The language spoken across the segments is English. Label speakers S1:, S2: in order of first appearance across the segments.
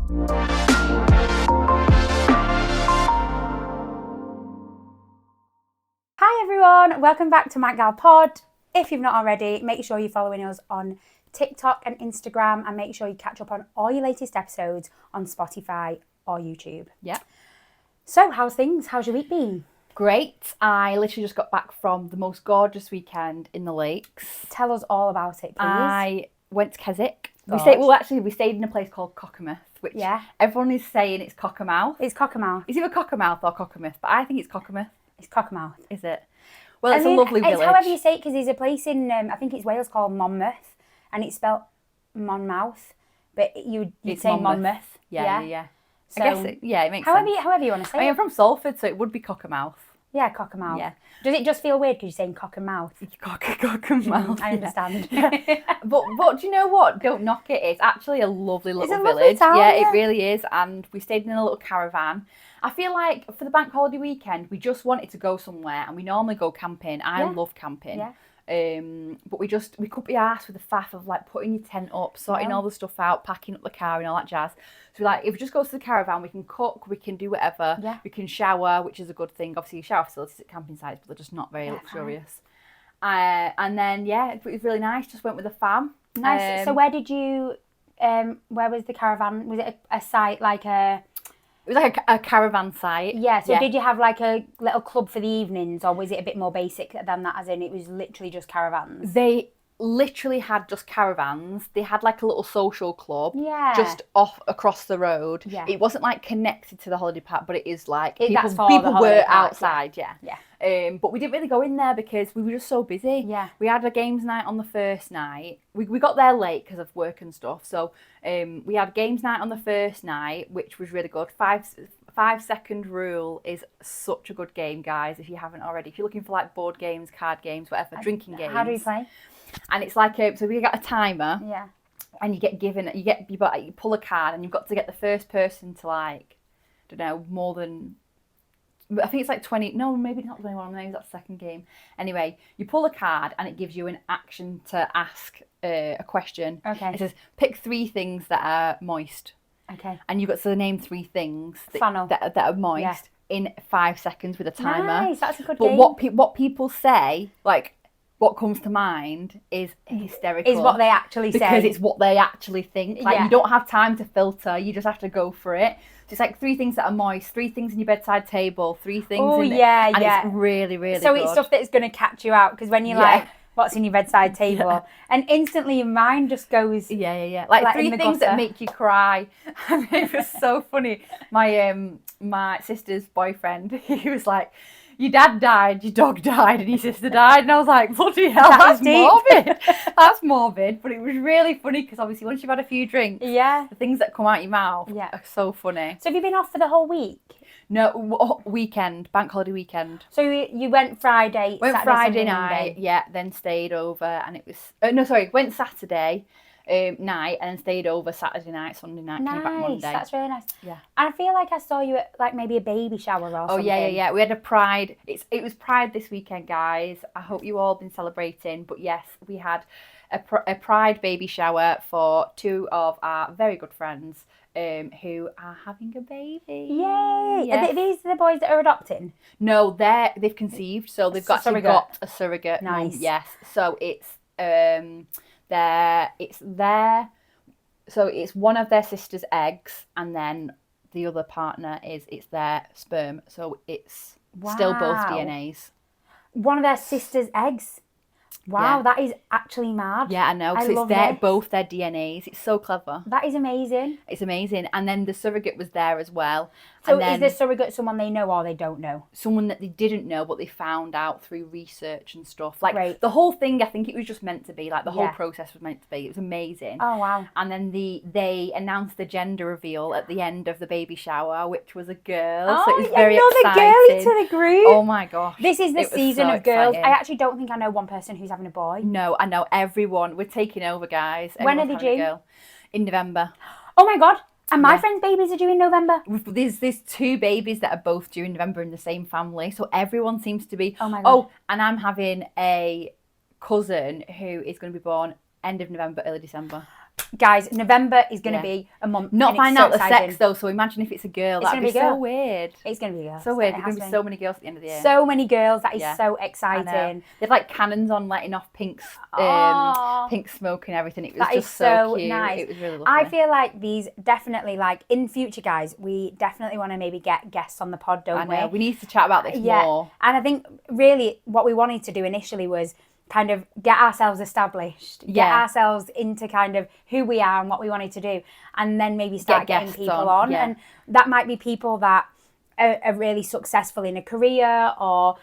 S1: Hi everyone, welcome back to Manc Pod. If you've not already, make sure you're following us on TikTok and Instagram, and make sure you catch up on all your latest episodes on Spotify or YouTube.
S2: Yeah.
S1: So, how's things? How's your week been?
S2: Great. I literally just got back from the most gorgeous weekend in the lakes.
S1: Tell us all about it, please.
S2: I went to Keswick.
S1: Gosh.
S2: We stayed in a place called Cockermouth, which everyone is saying it's Cockermouth.
S1: It's Cockermouth.
S2: It's either Cockermouth or Cockermouth, but I think it's Cockermouth.
S1: It's Cockermouth.
S2: Is it? Well, it's a lovely village.
S1: It's however you say it, because there's a place in, I think it's Wales, called Monmouth, and it's spelled Monmouth, but you'd say Monmouth.
S2: Yeah.
S1: So,
S2: I guess it makes sense.
S1: However you want to say it.
S2: I'm from Salford, so it would be Cockermouth.
S1: Yeah, Cockermouth.
S2: Yeah.
S1: Does it just feel weird because you're saying cock and mouth?
S2: Cockermouth.
S1: I understand.
S2: But do you know what? Don't knock it. It's actually a lovely little village.
S1: Lovely town,
S2: yeah, it really is. And we stayed in a little caravan. I feel like for the bank holiday weekend, we just wanted to go somewhere, and we normally go camping. I love camping.
S1: Yeah.
S2: But we couldn't be arsed with the faff of like putting your tent up, sorting all the stuff out, packing up the car and all that jazz. So we're like, if we just go to the caravan, we can cook, we can do whatever, we can shower, which is a good thing. Obviously, shower facilities at camping sites, but they're just not very luxurious. And then it was really nice. Just went with a fam.
S1: Nice. So where did you? Where was the caravan? Was it a site like a?
S2: It was like a caravan site.
S1: Yeah, so did you have like a little club for the evenings, or was it a bit more basic than that, as in it was literally just caravans?
S2: They literally had just caravans. They had like a little social club just off across the road. Yeah. It wasn't like connected to the holiday park, but it is like people were outside, but we didn't really go in there because we were just so busy. Yeah. We had a games night on the first night. We got there late because of work and stuff. So we had games night on the first night, which was really good. 5-second rule is such a good game, guys, if you haven't already. If you're looking for like board games, card games, whatever, drinking games.
S1: How do you play?
S2: And it's like, so we got a timer. Yeah. And you pull a card, and you've got to get the first person to like, I don't know, more than, I think it's like 20, no, maybe not 21, maybe that's the second game. Anyway, you pull a card and it gives you an action to ask a question. Okay. It says, pick 3 things that are moist. Okay. And you've got to name 3 things that are moist in 5 seconds with a timer.
S1: Nice, that's a good game.
S2: But what people say, like, what comes to mind is hysterical.
S1: Is what they actually say.
S2: Because it's what they actually think. Like, you don't have time to filter. You just have to go for it. So it's like 3 things that are moist, 3 things in your bedside table, 3 things it's really, really
S1: so
S2: good.
S1: It's stuff that's going to catch you out, because when you're like, what's in your bedside table? And instantly your mind just goes...
S2: Like 3 things that make you cry. And it was so funny. My sister's boyfriend, he was like, your dad died, your dog died, and your sister died. And I was like, bloody hell, that's morbid. That's morbid. But it was really funny because obviously once you've had a few drinks, the things that come out your mouth are so funny.
S1: So have you been off for the whole week?
S2: No, weekend, bank holiday weekend.
S1: So you went Friday,
S2: Friday
S1: Sunday,
S2: night,
S1: Monday.
S2: then stayed over, and it was, went Saturday night and then stayed over Saturday night, Sunday night, came back Monday.
S1: That's really nice. Yeah. And I feel like I saw you at like maybe a baby shower or something.
S2: Oh yeah. We had a Pride. It was Pride this weekend, guys. I hope you all been celebrating. But yes, we had a Pride baby shower for 2 of our very good friends who are having a baby. Yay!
S1: Yes. Are these the boys that are adopting?
S2: No, they've conceived, so they've got a surrogate.
S1: Nice.
S2: Yes. So it's so it's one of their sister's eggs, and then the other partner it's their sperm, so it's still both DNAs.
S1: One of their sister's eggs. Wow, that is actually mad.
S2: Yeah, I know, because it's both their DNAs. It's so clever.
S1: That is amazing.
S2: It's amazing. And then the surrogate was there as well.
S1: So is the surrogate someone they know or they don't know?
S2: Someone that they didn't know, but they found out through research and stuff. Like, the whole thing, I think it was just meant to be. Like, the whole process was meant to be. It was amazing.
S1: Oh, wow.
S2: And then they announced the gender reveal at the end of the baby shower, which was a girl.
S1: Oh,
S2: so it was very exciting.
S1: Girlie to the group.
S2: Oh, my gosh.
S1: This is the season of girls. I actually don't think I know one person who's having a boy.
S2: No, I know everyone. We're taking over, guys.
S1: When are they due?
S2: In November.
S1: Oh, my God. And my friend's babies are due in November.
S2: There's 2 babies that are both due in November in the same family. So everyone seems to be...
S1: Oh, my God.
S2: Oh, and I'm having a cousin who is going to be born end of November, early December.
S1: guys, November is going to be a month.
S2: Not find out the sex though, so imagine if it's a girl. That'd be so weird.
S1: It's going to be a girl.
S2: So weird. There's going to be so many girls at the end of the year.
S1: So many girls. That is so exciting.
S2: They've like cannons on letting off pink smoke and everything. It was just so cute.
S1: Nice.
S2: It was really lovely.
S1: I feel like these definitely, like in future, guys, we definitely want to maybe get guests on the pod, don't we?
S2: We need to chat about this more.
S1: And I think really what we wanted to do initially was kind of get ourselves established, get ourselves into kind of who we are and what we wanted to do, and then maybe start getting people on. And that might be people that are really successful in a career, or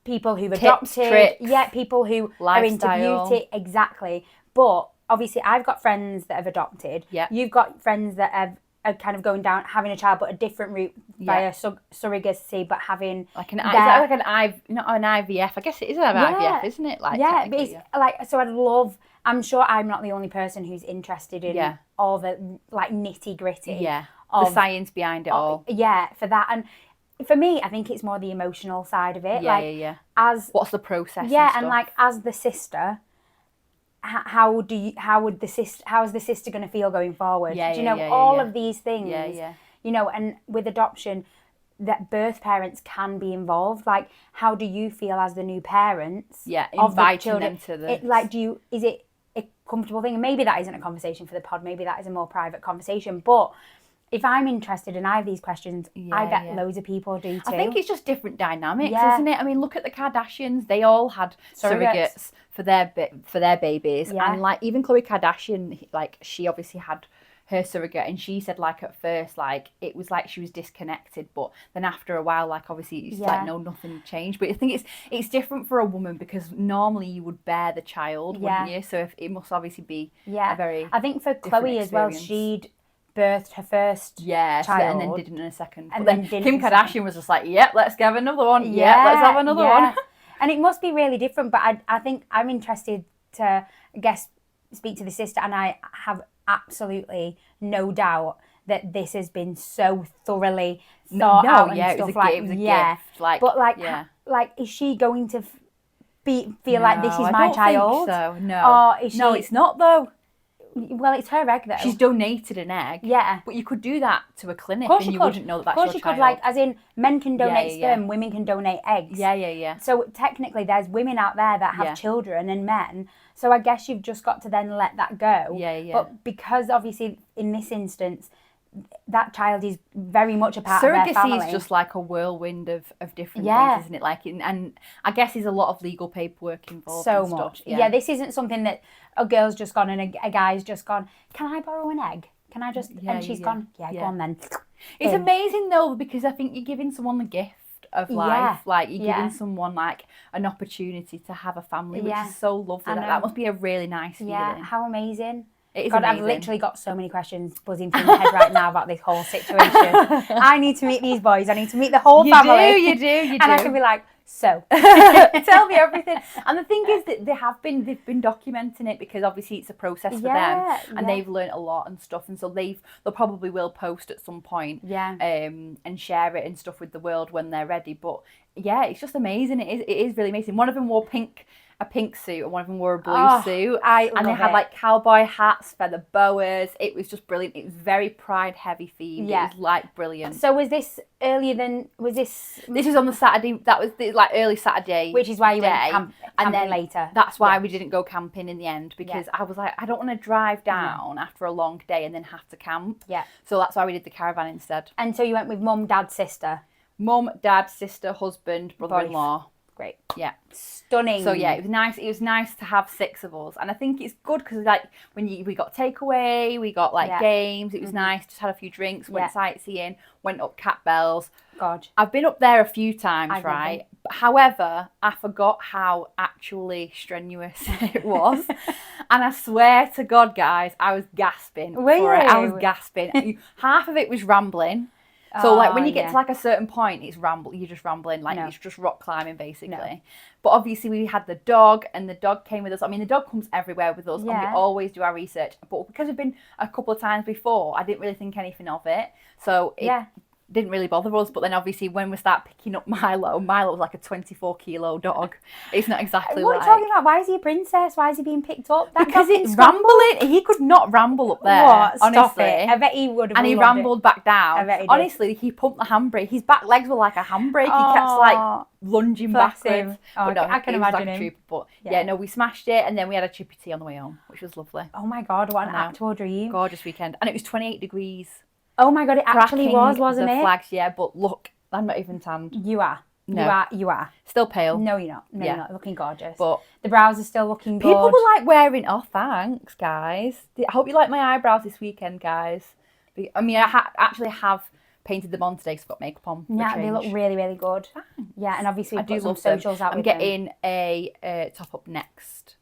S1: people who've adopted,
S2: tricks,
S1: people who
S2: lifestyle.
S1: are into beauty, exactly. But obviously I've got friends that have adopted, you've got friends that are kind of going down having a child, but a different route via surrogacy, but having
S2: like an IVF. I guess it is an IVF, isn't it? Like
S1: but it's like, so I'm sure I'm not the only person who's interested in all the like nitty gritty,
S2: the science behind it all.
S1: For that. And for me, I think it's more the emotional side of it. As
S2: what's the process?
S1: And like as the sister, how is the sister going to feel going forward? Do you know all of these things? You know, and with adoption, that birth parents can be involved. Like, how do you feel as the new parents?
S2: Of the children them to the.
S1: Is it a comfortable thing? And maybe that isn't a conversation for the pod. Maybe that is a more private conversation. But if I'm interested and I have these questions, I bet loads of people do too.
S2: I think it's just different dynamics, isn't it? I mean, look at the Kardashians. They all had surrogates for their babies. And like even Khloe Kardashian, like she obviously had her surrogate, and she said like at first like it was like she was disconnected, but then after a while like obviously it's like nothing changed. But I think it's different for a woman, because normally you would bear the child, wouldn't you? So it must obviously be a very
S1: I think for Khloe as well, she'd birthed her first child
S2: and then didn't in a second. And then Kim Kardashian was just like, let's have another one. Let's have another one.
S1: And it must be really different, but I think I'm interested to, I guess, speak to the sister, and I have absolutely no doubt that this has been so thoroughly thought out and stuff.
S2: It was a gift. Like,
S1: but like, is she going to feel like this is my child?
S2: So no,
S1: or is
S2: no, it's not though.
S1: Well, it's her egg though.
S2: She's donated an egg. But you could do that to a clinic and you wouldn't know that that's your child.
S1: Of course you could, like, as in men can donate sperm, women can donate eggs. So technically there's women out there that have children and men. So I guess you've just got to then let that go. But because obviously in this instance, that child is very much a part of their family.
S2: Surrogacy is just like a whirlwind of different things, isn't it? Like, and I guess there's a lot of legal paperwork involved.
S1: So
S2: and
S1: much.
S2: Stuff.
S1: This isn't something that a girl's just gone and a guy's just gone, can I borrow an egg? Can I just, and she's gone, go on then.
S2: It's amazing though, because I think you're giving someone the gift of life. Like you're giving someone like an opportunity to have a family, which is so lovely. That must be a really nice feeling.
S1: How amazing.
S2: It is
S1: God,
S2: amazing.
S1: I've literally got so many questions buzzing through my head right now about this whole situation. I need to meet these boys. I need to meet the whole family.
S2: You do.
S1: And I can be like, so
S2: tell me everything. And the thing is that they've been documenting it, because obviously it's a process for them, and they've learnt a lot and stuff, and so they'll probably will post at some point and share it and stuff with the world when they're ready. But it's just amazing. It is really amazing. One of them wore a pink suit, and one of them wore a blue suit.
S1: And
S2: they had like cowboy hats, feather boas. It was just brilliant. It was very pride heavy themed. It was like brilliant.
S1: So was this earlier than,
S2: This was on the Saturday. That was like early Saturday.
S1: Which is why you went camping and then later.
S2: That's why we didn't go camping in the end, because I was like, I don't want to drive down after a long day and then have to camp. So that's why we did the caravan instead.
S1: And so you went with mum, dad, sister.
S2: Mum, dad, sister, husband, brother-in-law.
S1: Great.
S2: Stunning. So it was nice to have 6 of us, and I think it's good because like we got takeaway, we got like games. It was nice. Just had a few drinks, went sightseeing, went up Cat Bells.
S1: God,
S2: I've been up there a few times, right? However, I forgot how actually strenuous it was, and I swear to God, guys, I was gasping. I was gasping. Half of it was rambling. So like when you get to like a certain point, it's you're just rambling, like it's just rock climbing basically. But obviously we had the dog, and the dog came with us. I mean, the dog comes everywhere with us, and we always do our research. But because we've been a couple of times before, I didn't really think anything of it. So didn't really bother us. But then obviously when we start picking up Milo was like a 24-kilo dog. It's not exactly
S1: what are you talking about? Why is he a princess? Why is he being picked up?
S2: Because it's rambling. He could not ramble up there.
S1: What? Stop
S2: honestly.
S1: it. I bet he would have.
S2: And he rambled back down.
S1: I bet he did.
S2: Honestly, he pumped the handbrake. His back legs were like a handbrake. He kept like lunging backwards.
S1: Oh, no, I can imagine him.
S2: Trooper, but yeah, no, we smashed it, and then we had a chippy tea on the way home, which was lovely.
S1: Oh my God, what an actual dream.
S2: Gorgeous weekend. And it was 28 degrees.
S1: Oh my God, it actually was, wasn't it?
S2: The flags, yeah, but look, I'm not even tanned.
S1: You are.
S2: No.
S1: You are.
S2: Still pale.
S1: No, you're not. No, you're not. Looking gorgeous.
S2: But
S1: the brows are still looking good.
S2: People were like wearing, oh, thanks, guys. I hope you like my eyebrows this weekend, guys. I mean, I actually have painted them on today because I've got makeup on.
S1: Yeah, they look really, really good.
S2: Thanks.
S1: Yeah, and obviously
S2: I do
S1: put some
S2: love
S1: socials
S2: them.
S1: out
S2: I'm
S1: with
S2: getting a top up next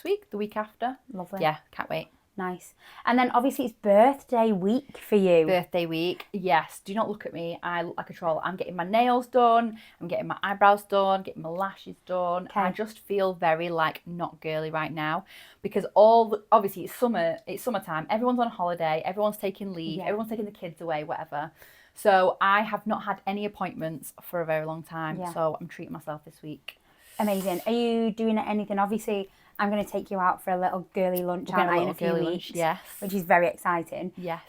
S2: week, the week after.
S1: Lovely.
S2: Yeah, can't wait.
S1: Nice. And then obviously it's birthday week for you.
S2: Birthday week, yes. Do not look at me. I look like a troll. I'm getting my nails done. I'm getting my eyebrows done. Getting my lashes done. Okay. I just feel very like not girly right now because obviously it's summer. It's summertime. Everyone's on holiday. Everyone's taking leave. Yeah. Everyone's taking the kids away. Whatever. So I have not had any appointments for a very long time. Yeah. So I'm treating myself this week.
S1: Amazing. Are you doing anything? Obviously, I'm going to take you out for a little girly lunch in a few weeks.
S2: Yes.
S1: Which is very exciting.
S2: Yes.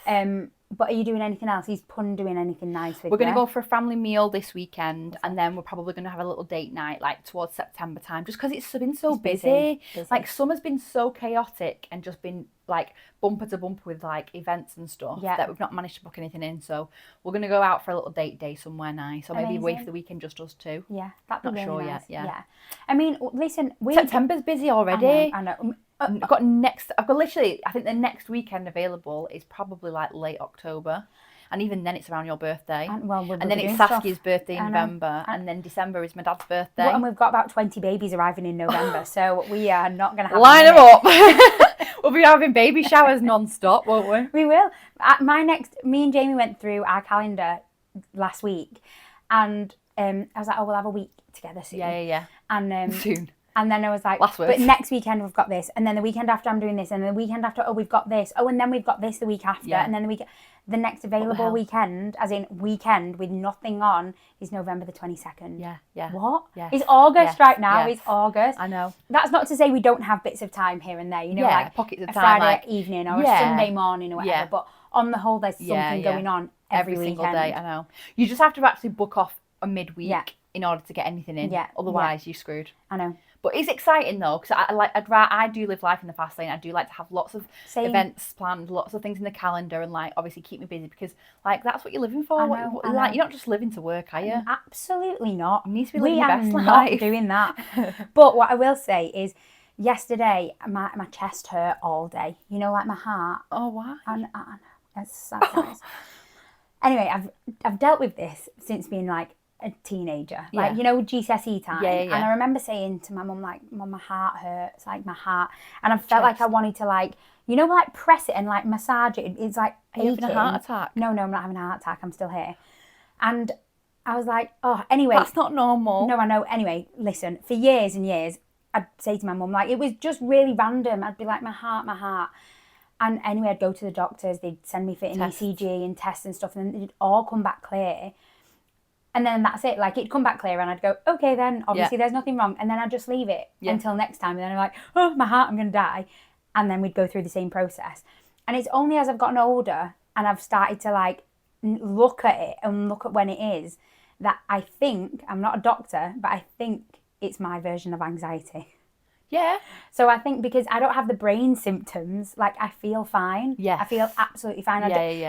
S1: But are you doing anything else? Is Pun doing anything nice with you?
S2: We're going to go for a family meal this weekend, and then we're probably going to have a little date night like towards September time, just because it's been so busy. Like summer's been so chaotic and just been like bumper to bumper with like events and stuff that we've not managed to book anything in. So we're going to go out for a little date day somewhere nice, or maybe wait for the weekend just us two.
S1: Yeah, that'd be
S2: not
S1: really
S2: sure
S1: nice.
S2: yet. Yeah.
S1: I mean, listen,
S2: September's busy already.
S1: I know.
S2: I've got literally, I think the next weekend available is probably like late October. And even then it's around your birthday. And then it's Saskia's birthday in November. And then December is my dad's birthday.
S1: And we've got about 20 babies arriving in November. So we are not going to have
S2: line them up. We'll be having baby showers non-stop, won't we?
S1: We will. Me and Jamie went through our calendar last week. And I was like, we'll have a week together soon.
S2: Yeah.
S1: And
S2: soon.
S1: And then I was like, but next weekend we've got this. And then the weekend after I'm doing this. And then the weekend after, we've got this. Oh, and then we've got this the week after. Yeah. And then the next available weekend, as in weekend with nothing on, is November the 22nd.
S2: Yeah.
S1: What?
S2: Yes.
S1: It's August right now. It's August.
S2: I know.
S1: That's not to say we don't have bits of time here and there. You know, like
S2: pockets of
S1: a
S2: time,
S1: Friday evening or a Sunday morning or whatever. Yeah. But on the whole, there's something going on every
S2: single
S1: weekend.
S2: day. I know. You just have to actually book off a midweek in order to get anything in. Yeah. Otherwise, you're screwed.
S1: I know.
S2: But it's exciting though, because I do live life in the fast lane. I do like to have lots of events planned, lots of things in the calendar, and like obviously keep me busy because like that's what you're living for.
S1: I know.
S2: Like you're not just living to work, are you?
S1: Absolutely not.
S2: You need to be living your best life.
S1: We are not doing that. But what I will say is, yesterday my chest hurt all day. You know, like my heart.
S2: Oh, why?
S1: I know. It's sad, guys. Anyway, I've dealt with this since being like a teenager, like you know, GCSE time. And I remember saying to my mum, like, "Mum, my heart hurts, like my heart," and I felt like I wanted to, like, you know, like press it and like massage it. It's like
S2: aching. Are you having a heart attack?
S1: No, I'm not having a heart attack. I'm still here. And I was like, oh, anyway,
S2: that's not normal.
S1: No, I know. Anyway, listen, for years and years, I'd say to my mum, like, it was just really random. I'd be like, my heart. And anyway, I'd go to the doctors. They'd send me for an ECG and tests and stuff, and then it'd all come back clear. And then that's it. Like, it'd come back clear, and I'd go, okay, then obviously there's nothing wrong. And then I'd just leave it until next time. And then I'm like, oh, my heart, I'm going to die. And then we'd go through the same process. And it's only as I've gotten older and I've started to, like, look at it and look at when it is that I think, I'm not a doctor, but I think it's my version of anxiety.
S2: Yeah.
S1: So I think because I don't have the brain symptoms, like, I feel fine.
S2: Yeah.
S1: I feel absolutely fine.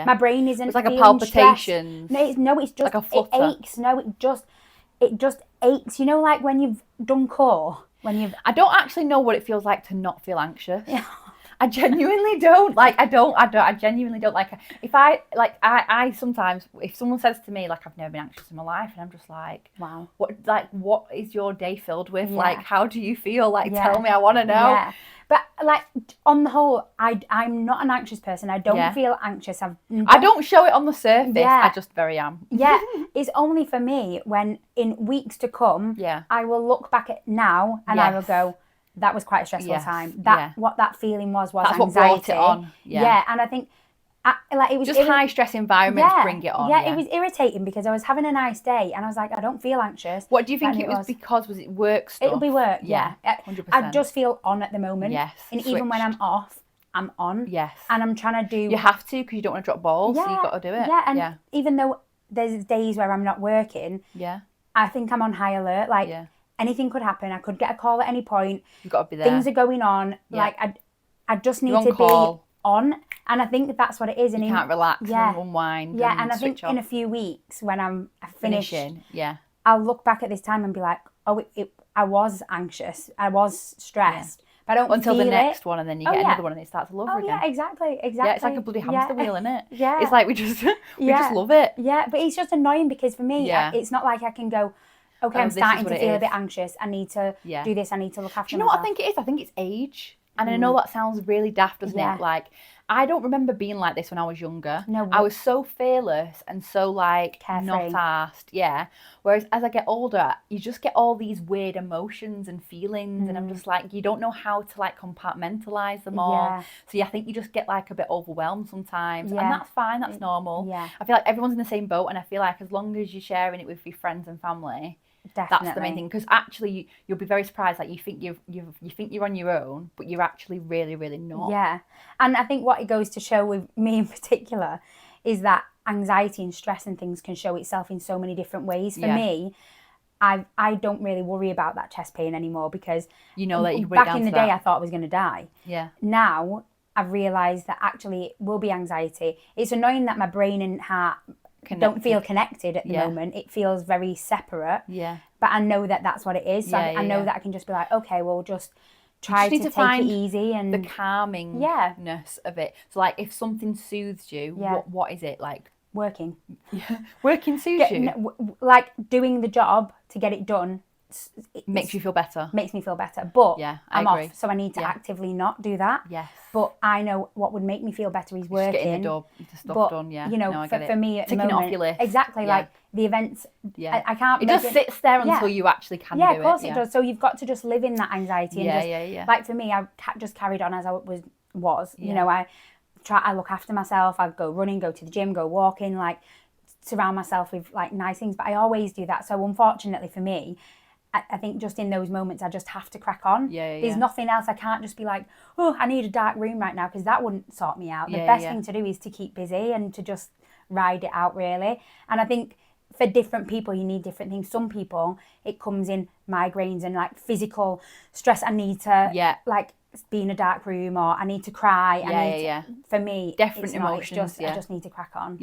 S1: My brain isn't
S2: It's like a palpitation.
S1: No, it's just,
S2: like a flutter.
S1: It aches. No, it just aches. You know, like when you've done core,
S2: I don't actually know what it feels like to not feel anxious. Yeah. I genuinely don't. Like, I genuinely don't. Like, I sometimes, if someone says to me, like, I've never been anxious in my life, and I'm just like,
S1: wow.
S2: What is your day filled with? Yeah. Like, how do you feel? Like, tell me, I want to know. Yeah.
S1: But, like, on the whole, I'm not an anxious person. I don't feel anxious.
S2: I don't show it on the surface. I just very am.
S1: Yeah. It's only for me when, in weeks to come, I will look back at now and I will go, that was quite a stressful time. What that feeling was
S2: That's
S1: anxiety.
S2: What brought it on.
S1: Yeah. And I think it was
S2: just high stress environments bring it on.
S1: Yeah, it was irritating because I was having a nice day and I was like, I don't feel anxious.
S2: What do you think it was because? Was it work stuff?
S1: It'll be work, yeah.
S2: 100%.
S1: I just feel on at the moment.
S2: Yes.
S1: And even when I'm off, I'm on.
S2: Yes.
S1: And I'm trying to do...
S2: You have to because you don't want to drop balls, so you've got to do it.
S1: Yeah, and even though there's days where I'm not working, I think I'm on high alert. Like, anything could happen. I could get a call at any point.
S2: You've got to be there.
S1: Things are going on. Like, I just need to be on. And I think that's what it is. And
S2: you can't relax and unwind.
S1: Yeah, and I think in a few weeks when I'm
S2: finishing,
S1: I'll look back at this time and be like, oh, I was anxious. I was stressed. But I don't
S2: until
S1: feel
S2: the next one, and then you get another one, and it starts all over again.
S1: Yeah, exactly.
S2: Yeah, it's like a bloody hamster wheel, isn't it?
S1: Yeah.
S2: It's like we just love it.
S1: Yeah, but it's just annoying because for me, it's not like I can go, okay, I'm starting to feel a bit anxious. I need to do this. I need to look after myself.
S2: Do you know what I think it is? I think it's age. And I know that sounds really daft, doesn't it? Like, I don't remember being like this when I was younger.
S1: No.
S2: I was so fearless and so, like,
S1: carefree.
S2: Not asked. Yeah. Whereas as I get older, you just get all these weird emotions and feelings. And I'm just like, you don't know how to, like, compartmentalize them all. So I think you just get, like, a bit overwhelmed sometimes. And that's fine. That's normal.
S1: Yeah.
S2: I feel like everyone's in the same boat. And I feel like as long as you're sharing it with your friends and family...
S1: Definitely.
S2: That's the main thing, because actually you'll be very surprised. Like you think you're on your own, but you're actually really, really not.
S1: Yeah, and I think what it goes to show with me in particular is that anxiety and stress and things can show itself in so many different ways. For me, I don't really worry about that chest pain anymore because
S2: you know that you
S1: back in the day I thought I was going to die.
S2: Yeah.
S1: Now I've realised that actually it will be anxiety. It's annoying that my brain and heart don't feel connected at the moment. It feels very separate.
S2: Yeah.
S1: But I know that that's what it is. So I know that I can just be like, okay, well, just try to take it easy and
S2: the calmingness of it. So like, if something soothes you, what is it like?
S1: Working.
S2: Working soothes you.
S1: Like doing the job to get it done.
S2: Makes you feel better.
S1: Makes me feel better. But I'm
S2: agree.
S1: off, so I need to actively not do that.
S2: Yes.
S1: But I know what would make me feel better is working.
S2: Just getting the stuff done,
S1: You know, for me at the moment.
S2: Taking it off your list.
S1: Exactly, like the events, I can't...
S2: It just sits there until you actually can do it.
S1: Yeah, of course it does. So you've got to just live in that anxiety. And like for me, I just carried on as I was. You know, I look after myself. I go running, go to the gym, go walking, like surround myself with like nice things. But I always do that. So unfortunately for me, I think just in those moments, I just have to crack on. There's nothing else. I can't just be like, oh, I need a dark room right now, because that wouldn't sort me out. The best thing to do is to keep busy and to just ride it out, really. And I think for different people, you need different things. Some people, it comes in migraines and like physical stress. I need to like be in a dark room, or I need to cry. For me,
S2: different
S1: it's
S2: emotions.
S1: Not, it's just, I just need to crack on.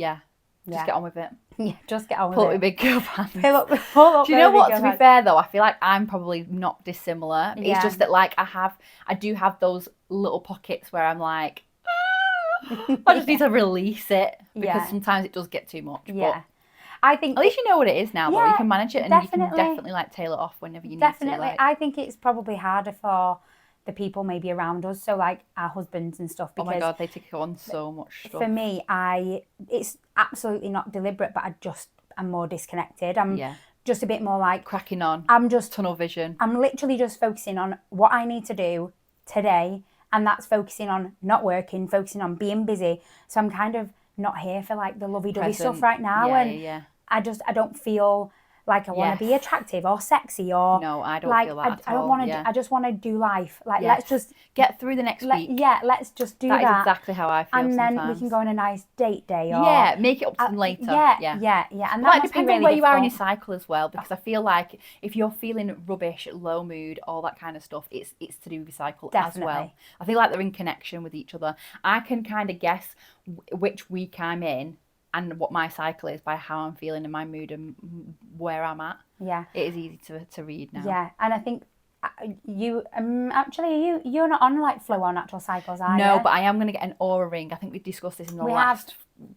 S2: Just get on with it.
S1: Yeah, just get on with
S2: Pull
S1: it.
S2: up your big girl pants.
S1: Pull up
S2: Do you know what? To be fair though, I feel like I'm probably not dissimilar.
S1: Yeah.
S2: It's just that like I do have those little pockets where I'm like, I just need to release it, because sometimes it does get too much.
S1: Yeah.
S2: But
S1: I think
S2: at least you know what it is now, though. You can manage it, and you can definitely like tail it off whenever you need to.
S1: Definitely. I think it's probably harder for the people maybe around us, so like our husbands and stuff, because
S2: oh my god, they take on so much stuff.
S1: For me, it's absolutely not deliberate, but I'm more disconnected. I'm just a bit more like
S2: cracking on.
S1: I'm just
S2: tunnel vision.
S1: I'm literally just focusing on what I need to do today, and that's focusing on not working, focusing on being busy. So I'm kind of not here for like the lovey-dovey stuff right now, I don't feel like I want to be attractive or sexy or
S2: no, I don't
S1: like
S2: feel that
S1: I don't want to. I just want to do life. Like let's just
S2: get through the next week.
S1: Let's just do that.
S2: That is exactly how I feel.
S1: And then
S2: sometimes.
S1: we can go on a nice date day. Or,
S2: make it up to them later.
S1: Yeah. And
S2: that depends on where you are in your cycle as well. Because I feel like if you're feeling rubbish, low mood, all that kind of stuff, it's to do with your cycle as well. I feel like they're in connection with each other. I can kind of guess which week I'm in and what my cycle is by how I'm feeling in my mood and where I'm at.
S1: Yeah.
S2: It is easy to read now.
S1: Yeah, and I think you actually you're not on like flow or natural cycles, are you?
S2: No, but I am going to get an aura ring. I think we discussed this in the last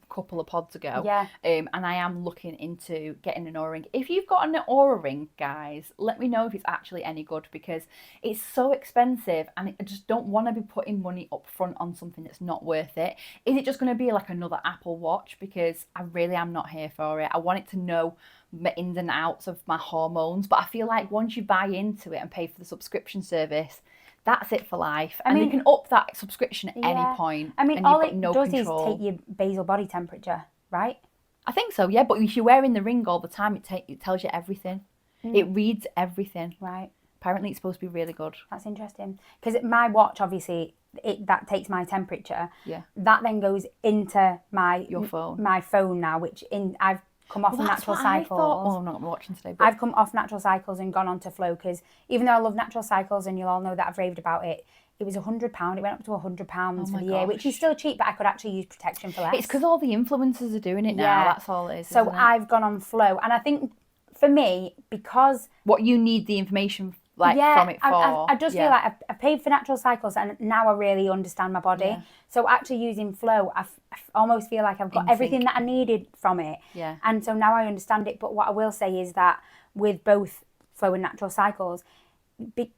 S2: couple of pods ago.
S1: Yeah.
S2: And I am looking into getting an aura ring. If you've got an aura ring, guys, let me know if it's actually any good, because it's so expensive and I just don't want to be putting money up front on something that's not worth it. Is it just going to be like another Apple Watch? Because I really am not here for it. I want it to know the ins and outs of my hormones, but I feel like once you buy into it and pay for the subscription service, that's it for life. And you can up that subscription at any point.
S1: I mean,
S2: and
S1: all
S2: you've got
S1: it does is take your basal body temperature, right?
S2: I think so, yeah. But if you're wearing the ring all the time, it tells you everything. It reads everything.
S1: Right.
S2: Apparently, it's supposed to be really good.
S1: That's interesting. Because my watch, obviously, that takes my temperature.
S2: Yeah.
S1: That then goes into
S2: your phone.
S1: My phone now, I've come off of natural cycles.
S2: Well, I'm not watching today.
S1: But I've come off natural cycles and gone on to Flow because even though I love natural cycles and you'll all know that I've raved about it, it was £100. It went up to £100 for the year, which is still cheap, but I could actually use protection for less.
S2: It's because all the influencers are doing it now. That's all it is.
S1: So I've gone on Flow, and I think for me, because
S2: what you need the information from it for.
S1: I just feel like I paid for natural cycles, and now I really understand my body. Yeah. So actually using Flow, I almost feel like I've got everything that I needed from it.
S2: Yeah.
S1: And so now I understand it. But what I will say is that with both Flow and natural cycles,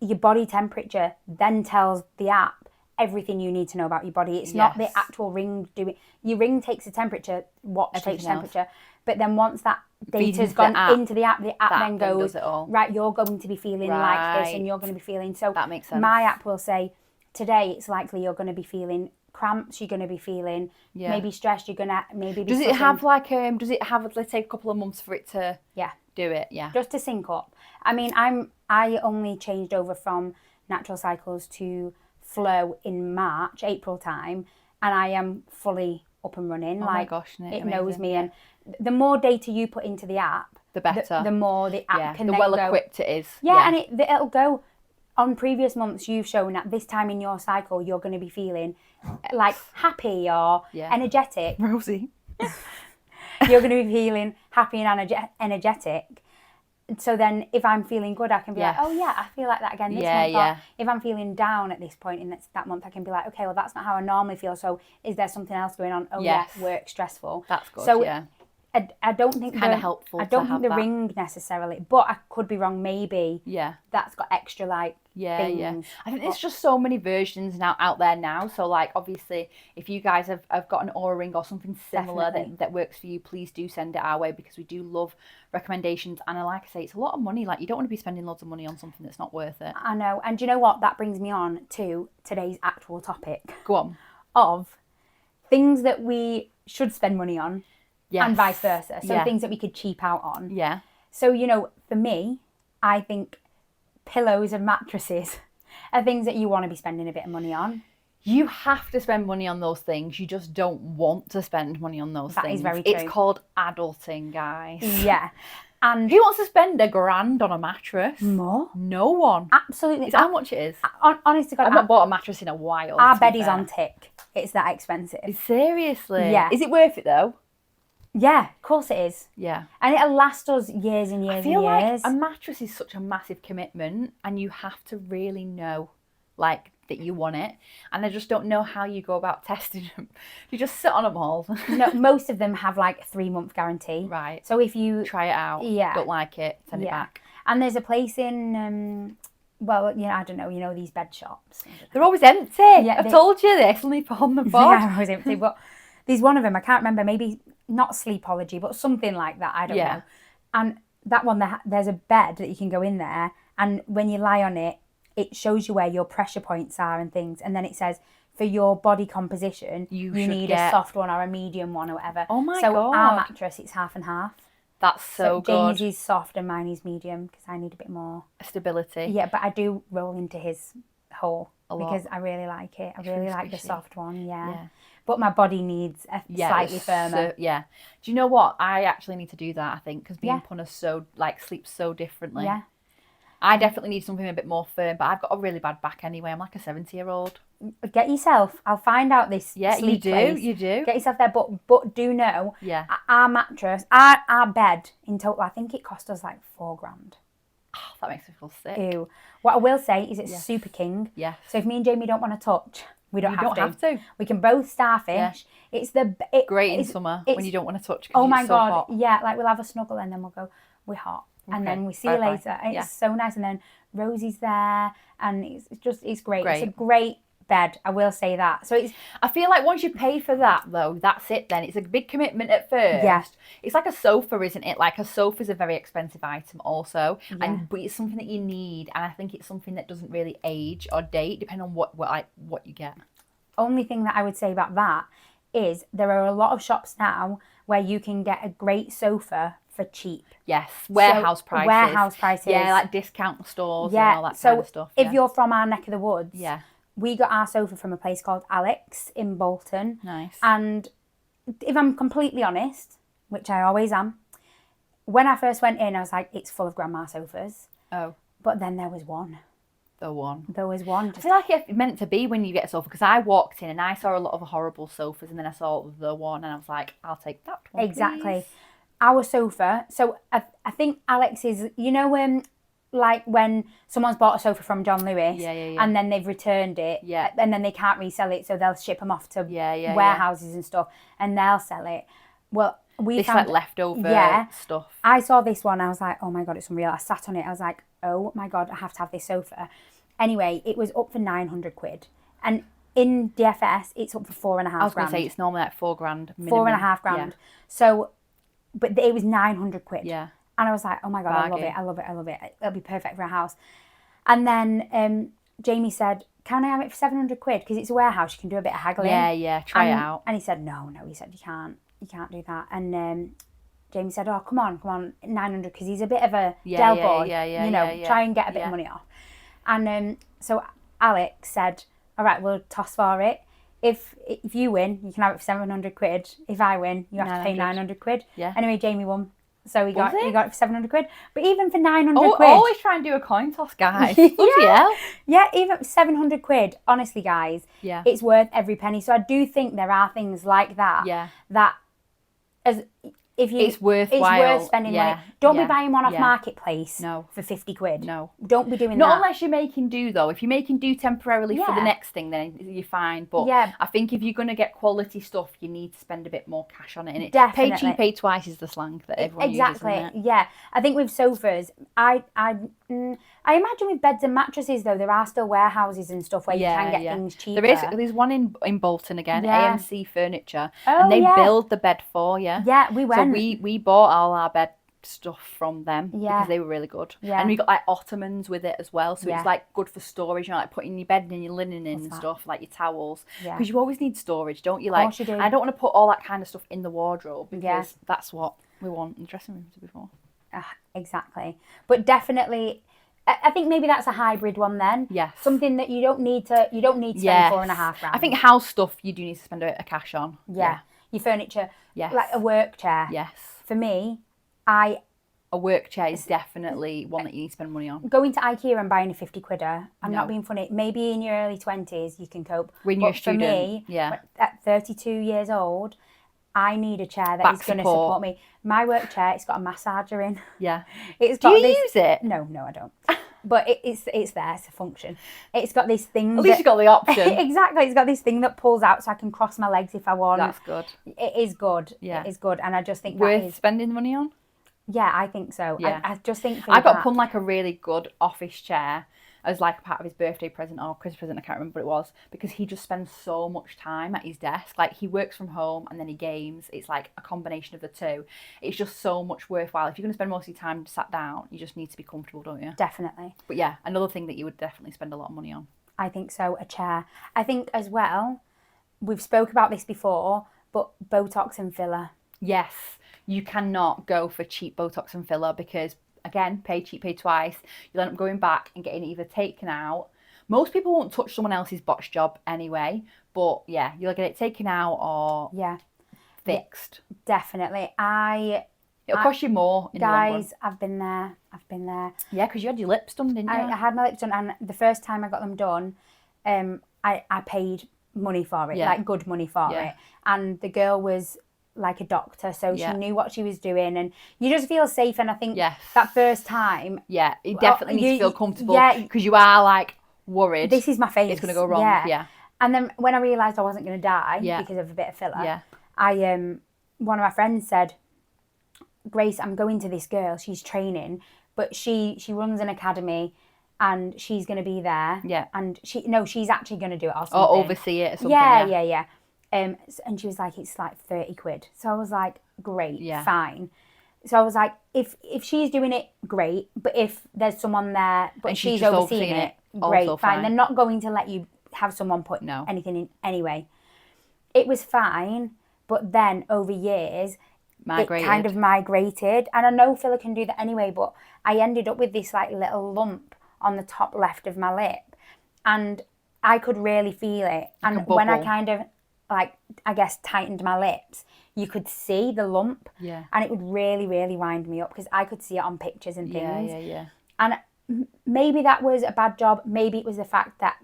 S1: your body temperature then tells the app everything you need to know about your body. It's not the actual ring doing. Your ring takes the temperature, watch takes temperature, but then once that data's gone into the app then goes, right, you're going to be feeling like this and you're going to be feeling. So
S2: that makes sense.
S1: My app will say, today it's likely you're going to be feeling cramps, you're going to be feeling maybe stressed, you're going to maybe be
S2: does it have let's say a couple of months for it to do it? Yeah.
S1: Just to sync up. I mean, I only changed over from natural cycles to Flow in April time, and I am fully up and running.
S2: Oh my gosh,
S1: it knows me, and the more data you put into the app,
S2: the better.
S1: The more the app can
S2: the
S1: then
S2: well equipped it is.
S1: Yeah, and it'll go. On previous months, you've shown at this time in your cycle, you're going to be feeling like happy or energetic.
S2: Rosie.
S1: You're going to be feeling happy and energetic. So then if I'm feeling good, I can be like, oh yeah, I feel like that again this month. Or if I'm feeling down at this point in that month, I can be like, okay, well, that's not how I normally feel. So is there something else going on? Oh yeah, work stressful.
S2: That's good,
S1: so I don't think
S2: it's kind of helpful.
S1: I don't think the ring necessarily, but I could be wrong. Maybe that's got extra things.
S2: I think there's just so many versions out there now. So obviously, if you guys have got an Oura ring or something similar that works for you, please do send it our way because we do love recommendations. And like I say, it's a lot of money. You don't want to be spending loads of money on something that's not worth it.
S1: I know. And do you know what? That brings me on to today's actual topic.
S2: Go on.
S1: Of things that we should spend money on. Yes. And vice versa. So things that we could cheap out on.
S2: Yeah.
S1: So, for me, I think pillows and mattresses are things that you want to be spending a bit of money on.
S2: You have to spend money on those things. You just don't want to spend money on those things.
S1: That is very true.
S2: It's called adulting, guys.
S1: Yeah. And
S2: who wants to spend £1,000 on a mattress?
S1: More?
S2: No one.
S1: Absolutely.
S2: It's how much it is.
S1: Honest to God,
S2: I've not bought a mattress in a while.
S1: Our bed is on tick. It's that expensive.
S2: Seriously?
S1: Yeah.
S2: Is it worth it though?
S1: Yeah, of course it is.
S2: Yeah.
S1: And it'll last us years and years and years.
S2: I feel like a mattress is such a massive commitment and you have to really know that you want it. And I just don't know how you go about testing them. You just sit on them all.
S1: No, most of them have 3-month guarantee.
S2: Right.
S1: So if you
S2: try it out, don't like it, send it back.
S1: And there's a place in I don't know, these bed shops.
S2: They're always empty. Yeah, I told you this, sleep on the board.
S1: They're always empty, but there's one of them, I can't remember, maybe not Sleepology, but something like that, I don't know. And that one, there's a bed that you can go in there, and when you lie on it, it shows you where your pressure points are and things, and then it says, for your body composition, you need a soft one or a medium one or whatever.
S2: Oh my God.
S1: So our mattress, it's half and half.
S2: That's so good.
S1: Jamie's is soft and mine is medium, because I need a bit more
S2: stability.
S1: Yeah, but I do roll into his hole because I really like it. I really like the soft one, yeah. But my body needs a slightly firmer.
S2: Do you know what? I actually need to do that, I think, because being Punna sleeps so differently.
S1: Yeah.
S2: I definitely need something a bit more firm, but I've got a really bad back anyway. I'm like a 70-year-old.
S1: Get yourself. I'll find out this sleep place.
S2: You do.
S1: Get yourself there, but do know, our mattress, our bed in total, I think it cost us £4,000.
S2: Oh, that makes me feel sick.
S1: Ew. What I will say is it's super king.
S2: Yeah.
S1: So if me and Jamie don't want to touch, we don't have to. We can both starfish.
S2: Yeah.
S1: It's
S2: great in summer when you don't want to touch.
S1: Oh my God.
S2: Hot.
S1: Yeah, we'll have a snuggle and then we'll go, we're hot. And then we see you later. And it's so nice. And then Rosie's there and it's great. It's a great bed. I will say that. So
S2: I feel like once you pay for that, though, that's it then. It's a big commitment at first.
S1: Yeah.
S2: It's like a sofa, isn't it? Like a sofa's a very expensive item also.
S1: Yeah.
S2: But it's something that you need. And I think it's something that doesn't really age or date, depending on what you get.
S1: Only thing that I would say about that is there are a lot of shops now where you can get a great sofa for cheap.
S2: Yes, warehouse prices.
S1: Warehouse prices.
S2: Yeah, like discount stores and all that kind of stuff.
S1: If you're from our neck of the woods,
S2: yeah,
S1: we got our sofa from a place called Alex in Bolton.
S2: Nice.
S1: And if I'm completely honest, which I always am, when I first went in, I was like, it's full of grandma sofas.
S2: Oh.
S1: But then there was one.
S2: There
S1: was one.
S2: I feel like it's meant to be when you get a sofa, because I walked in and I saw a lot of horrible sofas, and then I saw the one and I was like, I'll take that one,
S1: exactly.
S2: Please.
S1: Our sofa, so I think Alex is, like when someone's bought a sofa from John Lewis and then they've returned it and then they can't resell it, so they'll ship them off to warehouses and stuff and they'll sell it. Well, we found
S2: like leftover stuff.
S1: I saw this one, I was like, oh my God, it's unreal. I sat on it, I was like, oh my God, I have to have this sofa. Anyway, it was up for 900 quid. And in DFS, it's up for 4.5 grand.
S2: I was going to say, it's normally like 4 grand minimum.
S1: 4.5 grand. Yeah. So, but it was 900 quid.
S2: Yeah.
S1: And I was like, oh my God, I love it. It'll be perfect for a house. And then Jamie said, can I have it for 700 quid? Because it's a warehouse, you can do a bit of haggling.
S2: Yeah, try it out.
S1: And he said, no, he said, you can't do that. And Jamie said, oh, come on, 900, because he's a bit of a Del boy, try and get a bit of money off. And so Alex said, all right, we'll toss for it. If you win, you can have it for 700 quid. If I win, you have to pay 900 quid.
S2: Yeah.
S1: Anyway, Jamie won. So he got it for 700 quid. But even for 900 quid.
S2: Always try and do a coin toss, guys.
S1: Yeah, even 700 quid, honestly, guys, it's worth every penny. So I do think there are things like that. That it's worth spending money. Don't be buying one off Marketplace for 50 quid.
S2: No.
S1: Don't be doing that.
S2: Not unless you're making do, though. If you're making do temporarily for the next thing, then you're fine. But I think if you're going to get quality stuff, you need to spend a bit more cash on it. And it
S1: Definitely.
S2: Pay cheap, pay twice is the slang that everyone uses, isn't it?
S1: Yeah. I think with sofas, I imagine with beds and mattresses, though, there are still warehouses and stuff where you can get things cheaper.
S2: There's one in Bolton again, AMC Furniture, and they build the bed for you.
S1: Yeah, we went.
S2: So we bought all our bed stuff from them because they were really good. Yeah. And we got like ottomans with it as well, so it's like good for storage, like putting your bed and your linen in and stuff, like your towels. Because you always need storage, don't you? Like, you do. I don't want to put all that kind of stuff in the wardrobe because that's what we want in the dressing room to be for.
S1: Exactly. But definitely, I think maybe that's a hybrid one then.
S2: Yes.
S1: Something that you don't need to spend 4.5 grand.
S2: I think house stuff you do need to spend a cash on.
S1: Yeah. Your furniture. Yes. Like a work chair.
S2: Yes.
S1: For me,
S2: a work chair is definitely one that you need to spend money on.
S1: Going to IKEA and buying a 50 quidder, I'm not being funny. Maybe in your early 20s you can cope.
S2: When you're a student.
S1: For me, at 32 years old, I need a chair that is going to support me. My work chair, it's got a massager in.
S2: Yeah.
S1: Do you
S2: use it?
S1: No, I don't. But it's there, it's a function. It's got this thing.
S2: At least you got the option.
S1: Exactly. It's got this thing that pulls out so I can cross my legs if I want.
S2: That's good.
S1: It is good. Yeah. It is good. And I just think
S2: worth spending money on?
S1: Yeah, I think so. Yeah. I just think
S2: I got Pun like a really good office chair as like part of his birthday present or Christmas present, I can't remember what it was, because he just spends so much time at his desk. Like, he works from home and then he games. It's like a combination of the two. It's just so much worthwhile. If you're going to spend most of your time sat down, you just need to be comfortable, don't you?
S1: Definitely.
S2: But yeah, another thing that you would definitely spend a lot of money on.
S1: I think so, a chair. I think as well, we've spoke about this before, but Botox and filler.
S2: Yes, you cannot go for cheap Botox and filler because, again, pay cheap, pay twice. You'll end up going back and getting it either taken out. Most people won't touch someone else's botch job anyway, but yeah, you'll get it taken out or fixed.
S1: Definitely.
S2: It'll cost you more.
S1: Guys, I've been there.
S2: Yeah, because you had your lips done, didn't you?
S1: I had my lips done, and the first time I got them done, I paid money for it, like good money for it. And the girl was like a doctor, so she knew what she was doing, and you just feel safe. And I think that first time,
S2: you definitely need to feel comfortable because you are like worried.
S1: This is my face.
S2: It's going to go wrong. Yeah.
S1: And then when I realised I wasn't going to die because of a bit of filler, one of my friends said, Grace, I'm going to this girl. She's training, but she runs an academy. and she's going to be there.
S2: Yeah.
S1: And she's actually going to do it or something.
S2: Or oversee it or something.
S1: Yeah. And she was like, it's like 30 quid. So I was like, great, fine. So I was like, if she's doing it, great. But if there's someone there, but
S2: and
S1: she's overseeing it, great, fine. They're not going to let you have someone put anything in anyway. It was fine, but then over years, it kind of migrated. And I know filler can do that anyway, but I ended up with this like little lump on the top left of my lip. And I could really feel it. And when I kind of like, I guess, tightened my lips, you could see the lump.
S2: Yeah.
S1: And it would really, really wind me up because I could see it on pictures and things.
S2: Yeah.
S1: And maybe that was a bad job. Maybe it was the fact that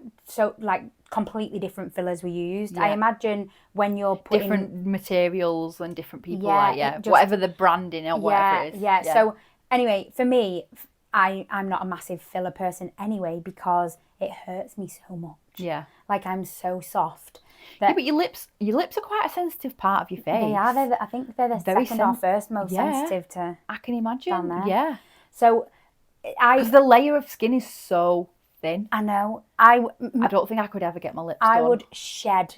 S1: completely different fillers were used. I imagine when you're putting
S2: different materials and different people, whatever the branding or whatever it is.
S1: Yeah. So anyway, for me, I'm not a massive filler person anyway because it hurts me so much.
S2: Yeah.
S1: Like I'm so soft.
S2: But your lips are quite a sensitive part of your face.
S1: They are. I think they're the second or first most sensitive to.
S2: I can imagine.
S1: Down there.
S2: Yeah.
S1: So
S2: because the layer of skin is so thin.
S1: I know.
S2: I don't think I could ever get my lips done.
S1: I would shed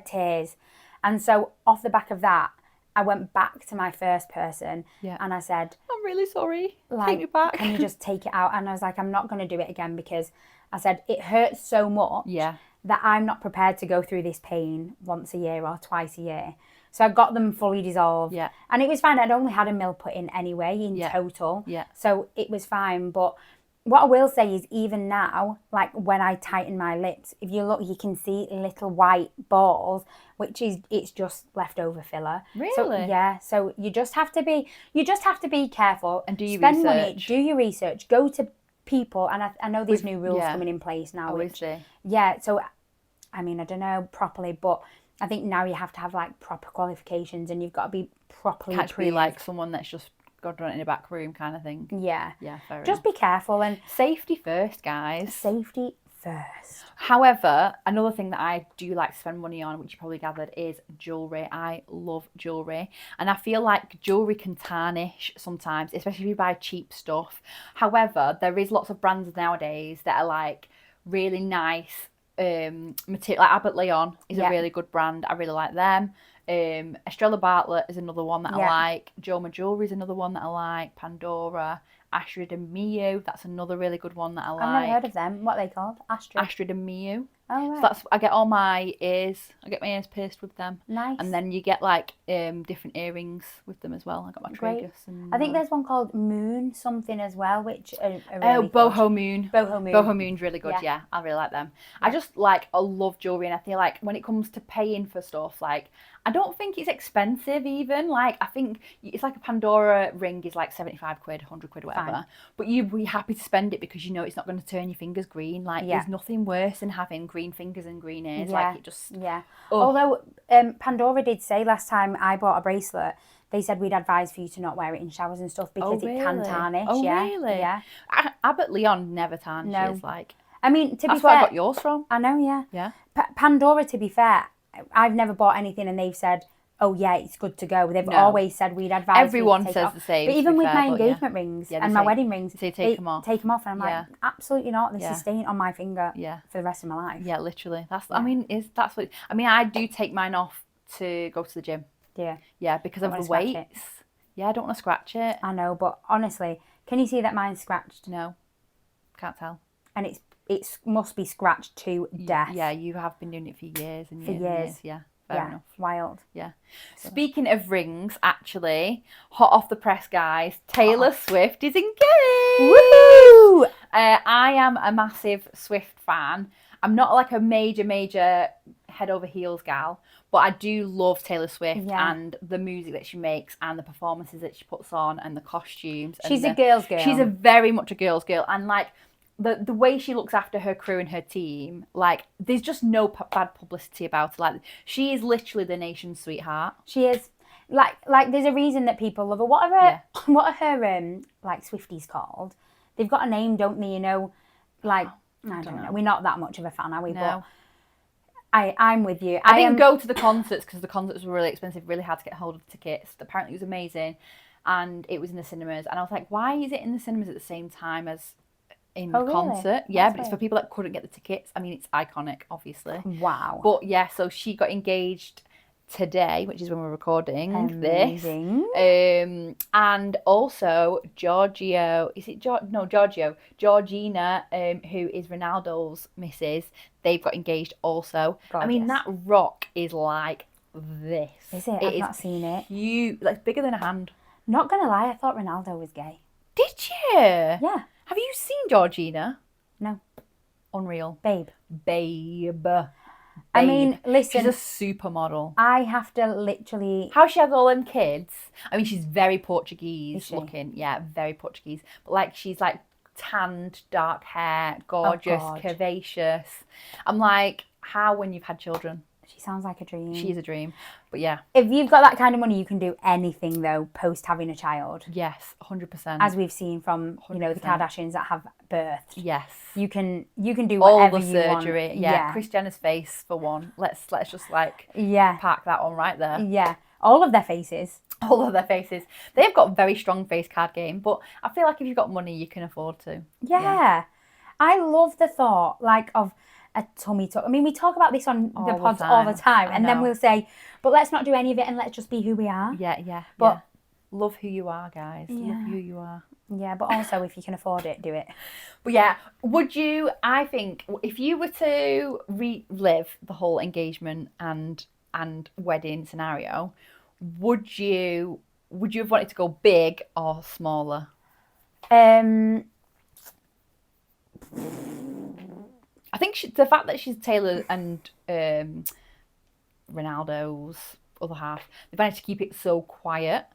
S1: tears. And so off the back of that, I went back to my first person and I said,
S2: I'm really sorry.
S1: Like,
S2: take me back.
S1: Can you just take it out? And I was like, I'm not going to do it again because I said, it hurts so much that I'm not prepared to go through this pain once a year or twice a year. So I got them fully dissolved.
S2: Yeah.
S1: And it was fine. I'd only had a mil put in anyway in total.
S2: Yeah.
S1: So it was fine. But what I will say is even now, like when I tighten my lips, if you look, you can see little white balls, it's just leftover filler.
S2: Really?
S1: So, so you just have to be careful.
S2: And do your
S1: Spend
S2: research.
S1: money, do your research, go to people. And I know there's new rules coming in place now.
S2: Oh, is there?
S1: Yeah. So, I mean, I don't know properly, but I think now you have to have like proper qualifications and you've got to be properly
S2: Can't
S1: approved.
S2: be like someone that's just got done it in a back room kind of thing.
S1: Yeah.
S2: Yeah, fair
S1: Just
S2: enough.
S1: be careful and
S2: safety first, guys.
S1: Safety first.
S2: However, another thing that I do like to spend money on, which you probably gathered, is jewellery. I love jewellery. And I feel like jewellery can tarnish sometimes, especially if you buy cheap stuff. However, there is lots of brands nowadays that are like really nice material. Like Abbott Leon is a really good brand. I really like them. Estrella Bartlett is another one that I like. Joma Jewelry is another one that I like. Pandora. Astrid and Miu, that's another really good one that I like.
S1: I've never heard of them. What are they called?
S2: Astrid and Miu.
S1: Oh, right.
S2: So that's, I get all my ears. I get my ears pierced with them.
S1: Nice.
S2: And then you get like different earrings with them as well. I got my tragus. And,
S1: I think there's one called Moon something as well, which are really
S2: Boho Moon.
S1: Boho Moon.
S2: Boho Moon's really good. Yeah, I really like them. I just like, I love jewellery, and I feel like when it comes to paying for stuff, like I don't think it's expensive even. Like I think it's like a Pandora ring is like 75 quid, 100 quid, whatever.
S1: Fine.
S2: But you'd be happy to spend it because you know it's not going to turn your fingers green. Like there's nothing worse than having green fingers and green ears. Like it just...
S1: Yeah.
S2: Oh.
S1: Although Pandora did say last time I bought a bracelet, they said we'd advise for you to not wear it in showers and stuff because it can tarnish.
S2: Oh,
S1: yeah.
S2: really?
S1: Yeah.
S2: Abbott Leon never tarnishes.
S1: No.
S2: Like,
S1: I mean, to be fair...
S2: That's where I got yours from.
S1: I know, yeah.
S2: Yeah.
S1: Pandora, to be fair, I've never bought anything and they've said, oh yeah, it's good to go. They've always said we'd advise.
S2: Everyone
S1: you to take
S2: says
S1: it off.
S2: the same.
S1: But even with my engagement rings and my wedding rings,
S2: they take them off.
S1: Take them off, and I'm like, absolutely not. This is staying on my finger for the rest of my life.
S2: Yeah, literally. That's. I mean, that's what. I mean, I do take mine off to go to the gym.
S1: Yeah.
S2: Yeah, because of the weights. Yeah, I don't want to scratch it.
S1: I know, but honestly, can you see that mine's scratched?
S2: No, can't tell.
S1: And it must be scratched to death.
S2: Yeah, you have been doing it for years and years.
S1: For years.
S2: Yeah. Fair enough.
S1: Wild.
S2: Yeah. So. Speaking of rings, actually, hot off the press, guys, Taylor Swift is engaged.
S1: Woo!
S2: I am a massive Swift fan. I'm not like a major head over heels gal, but I do love Taylor Swift and the music that she makes and the performances that she puts on and the costumes.
S1: She's a girl's girl.
S2: She's very much a girl's girl, and like. The way she looks after her crew and her team, like, there's just no bad publicity about it. Like, she is literally the nation's sweetheart.
S1: She is. Like there's a reason that people love her. What are her like Swifties called? They've got a name, don't they? You know, like I don't know. We're not that much of a fan, are we?
S2: No.
S1: But I'm with you.
S2: I didn't go to the concerts because the concerts were really expensive. Really hard to get hold of tickets. Apparently, it was amazing, and it was in the cinemas. And I was like, why is it in the cinemas at the same time as in
S1: really?
S2: concert. Yeah, but it's for people that couldn't get the tickets. I mean, it's iconic, obviously.
S1: Wow.
S2: But yeah, so she got engaged today, which is when we're recording
S1: Amazing.
S2: this. And also Giorgio, Georgina, who is Ronaldo's missus, they've got engaged also.
S1: Gorgeous.
S2: I mean, that rock is like this.
S1: Is it? I've not seen it.
S2: Huge, like bigger than a hand.
S1: Not gonna lie, I thought Ronaldo was gay.
S2: Did you?
S1: Yeah.
S2: Have you seen Georgina?
S1: No.
S2: Unreal.
S1: Babe.
S2: I
S1: mean, listen.
S2: She's a supermodel.
S1: I have to literally...
S2: How she has all them kids. I mean, she's very Portuguese looking. Yeah, very Portuguese. But like, she's like tanned, dark hair, gorgeous, curvaceous. I'm like, how when you've had children?
S1: She sounds like a dream.
S2: She is a dream. But yeah.
S1: If you've got that kind of money, you can do anything though, post having a child.
S2: Yes, 100%.
S1: As we've seen from, 100%. You know, the Kardashians that have birthed.
S2: Yes.
S1: You can do whatever
S2: all the surgery. Yeah. Kris Jenner's face for one. Let's just like park that on right there.
S1: Yeah. All of their faces.
S2: All of their faces. They've got a very strong face card game, but I feel like if you've got money, you can afford to.
S1: Yeah. I love the thought of a tummy tuck. I mean, we talk about this on the pods all the time, and then we'll say, but let's not do any of it and let's just be who we are.
S2: Yeah. But love who you are, guys. Yeah. Love who you are.
S1: Yeah, but also if you can afford it, do it.
S2: But yeah, would you, I think, if you were to relive the whole engagement and wedding scenario, would you have wanted to go big or smaller? I think the fact that she's Taylor and Ronaldo's other half, they've managed to keep it so quiet,